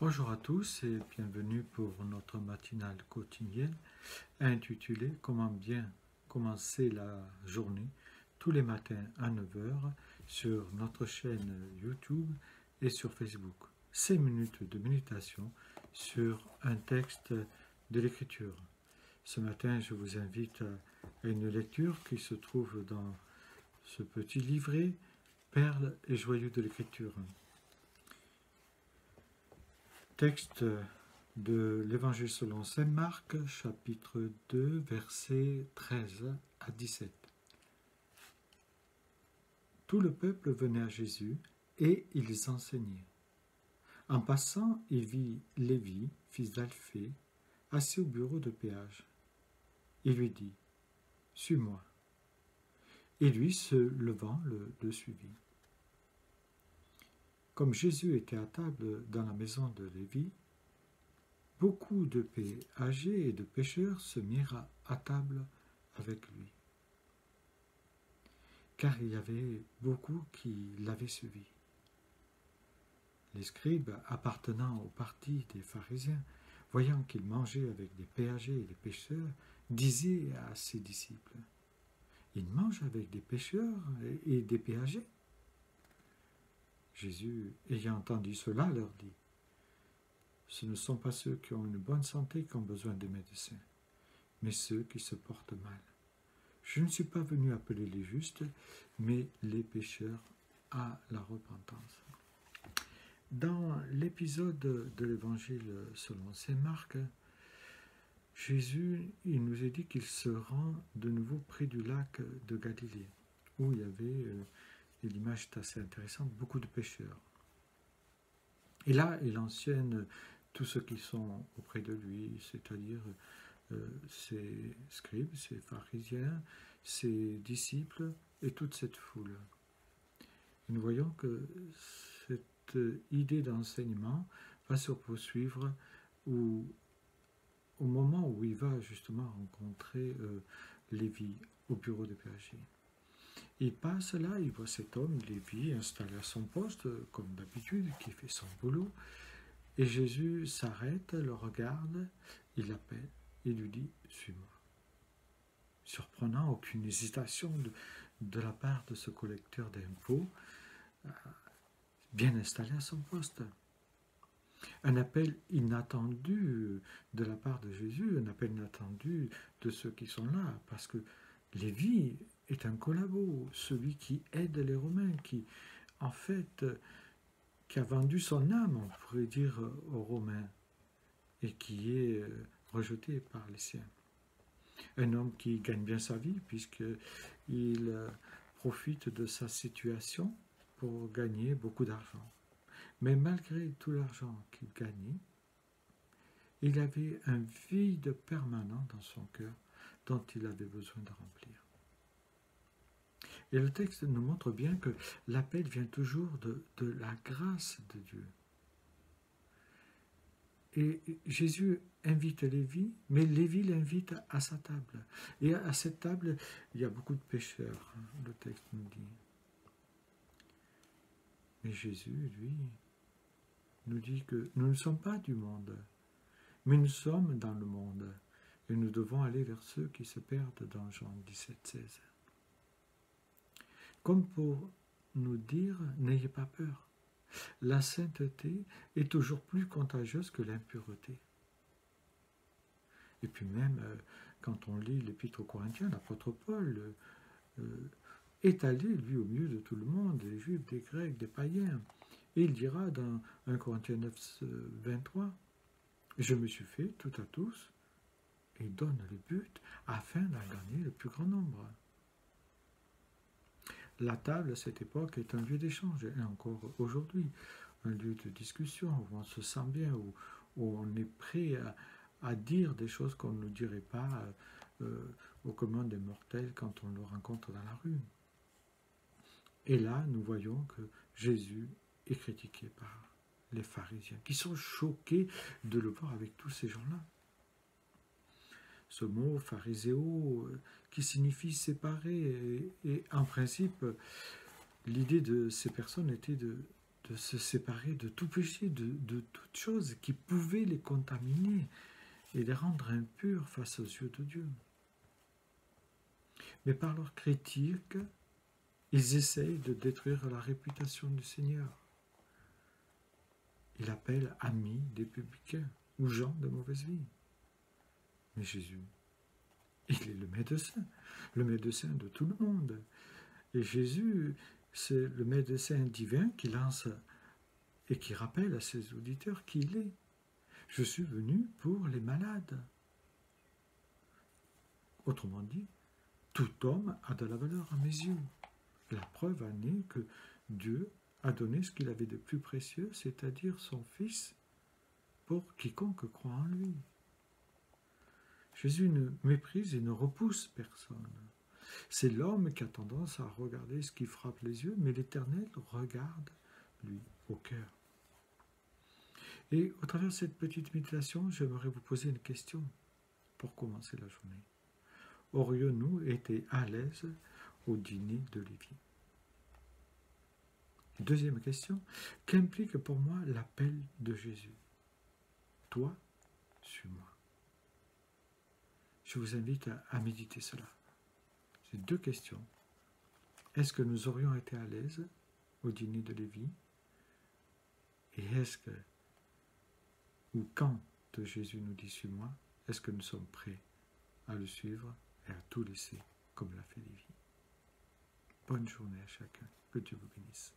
Bonjour à tous et bienvenue pour notre matinale quotidienne intitulée Comment bien commencer la journée tous les matins à 9 heures sur notre chaîne YouTube et sur Facebook. 5 minutes de méditation sur un texte de l'Écriture. Ce matin, je vous invite à une lecture qui se trouve dans ce petit livret Perles et joyaux de l'Écriture. Texte de l'Évangile selon saint Marc, chapitre 2, versets 13 à 17. Tout le peuple venait à Jésus et ils enseignaient. En passant, il vit Lévi, fils d'Alphée, assis au bureau de péage. Il lui dit « Suis-moi ». Et lui, se levant, le suivit. Comme Jésus était à table dans la maison de Lévi, beaucoup de péagers et de pêcheurs se mirent à table avec lui, car il y avait beaucoup qui l'avaient suivi. Les scribes appartenant au parti des pharisiens, voyant qu'il mangeait avec des péagers et des pêcheurs, disaient à ses disciples « Il mange avec des pêcheurs et des péagers ?» Jésus, ayant entendu cela, leur dit « Ce ne sont pas ceux qui ont une bonne santé qui ont besoin de médecins, mais ceux qui se portent mal. Je ne suis pas venu appeler les justes, mais les pécheurs à la repentance. » Dans l'épisode de l'Évangile selon saint Marc, Jésus il nous est dit qu'il se rend de nouveau près du lac de Galilée, où il y avait, et l'image est assez intéressante, beaucoup de pêcheurs. Et là, il enseigne tous ceux qui sont auprès de lui, c'est-à-dire ses scribes, ses pharisiens, ses disciples et toute cette foule. Et nous voyons que cette idée d'enseignement va se poursuivre au moment où il va justement rencontrer Lévi au bureau de péager. Il passe là, il voit cet homme, Lévi, installé à son poste, comme d'habitude, qui fait son boulot. Et Jésus s'arrête, le regarde, il l'appelle, il lui dit « Suis-moi ». Surprenant, aucune hésitation de la part de ce collecteur d'impôts, bien installé à son poste. Un appel inattendu de la part de Jésus, un appel inattendu de ceux qui sont là, parce que Lévi est un collabo, celui qui aide les Romains, qui, en fait, qui a vendu son âme, on pourrait dire, aux Romains, et qui est rejeté par les siens. Un homme qui gagne bien sa vie, puisqu'il profite de sa situation pour gagner beaucoup d'argent. Mais malgré tout l'argent qu'il gagnait, il avait un vide permanent dans son cœur dont il avait besoin de remplir. Et le texte nous montre bien que l'appel vient toujours de la grâce de Dieu. Et Jésus invite Lévi, mais Lévi l'invite à sa table. Et à cette table, il y a beaucoup de pécheurs, le texte nous dit. Mais Jésus, lui, nous dit que nous ne sommes pas du monde, mais nous sommes dans le monde. Et nous devons aller vers ceux qui se perdent dans Jean 17,16. Comme pour nous dire, n'ayez pas peur. La sainteté est toujours plus contagieuse que l'impureté. Et puis même, quand on lit l'Épître aux Corinthiens, l'apôtre Paul est allé, lui, au milieu de tout le monde, des Juifs, des Grecs, des païens. Et il dira dans 1 Corinthiens 9, 23, « Je me suis fait tout à tous, et donne le but, afin d'en gagner le plus grand nombre. » La table, à cette époque, est un lieu d'échange, et encore aujourd'hui, un lieu de discussion, où on se sent bien, où on est prêt à dire des choses qu'on ne dirait pas au commun des mortels quand on le rencontre dans la rue. Et là, nous voyons que Jésus est critiqué par les pharisiens, qui sont choqués de le voir avec tous ces gens-là. Ce mot phariséo qui signifie séparer, et en principe, l'idée de ces personnes était de de se séparer de tout péché, de toute chose qui pouvait les contaminer et les rendre impurs face aux yeux de Dieu. Mais par leur critique, ils essayent de détruire la réputation du Seigneur. Il appelle amis des publicains ou gens de mauvaise vie. Mais Jésus, il est le médecin de tout le monde. Et Jésus, c'est le médecin divin qui lance et qui rappelle à ses auditeurs qui il est. Je suis venu pour les malades. Autrement dit, tout homme a de la valeur à mes yeux. La preuve en est que Dieu a donné ce qu'il avait de plus précieux, c'est-à-dire son Fils, pour quiconque croit en lui. Jésus ne méprise et ne repousse personne. C'est l'homme qui a tendance à regarder ce qui frappe les yeux, mais l'Éternel regarde, lui, au cœur. Et au travers de cette petite méditation, j'aimerais vous poser une question pour commencer la journée. Aurions-nous été à l'aise au dîner de Lévi? Deuxième question, qu'implique pour moi l'appel de Jésus? Toi, suis-moi. Je vous invite à méditer cela. Ces deux questions. Est-ce que nous aurions été à l'aise au dîner de Lévi? Et est-ce que, ou quand Jésus nous dit suis-moi, est-ce que nous sommes prêts à le suivre et à tout laisser comme l'a fait Lévi? Bonne journée à chacun. Que Dieu vous bénisse.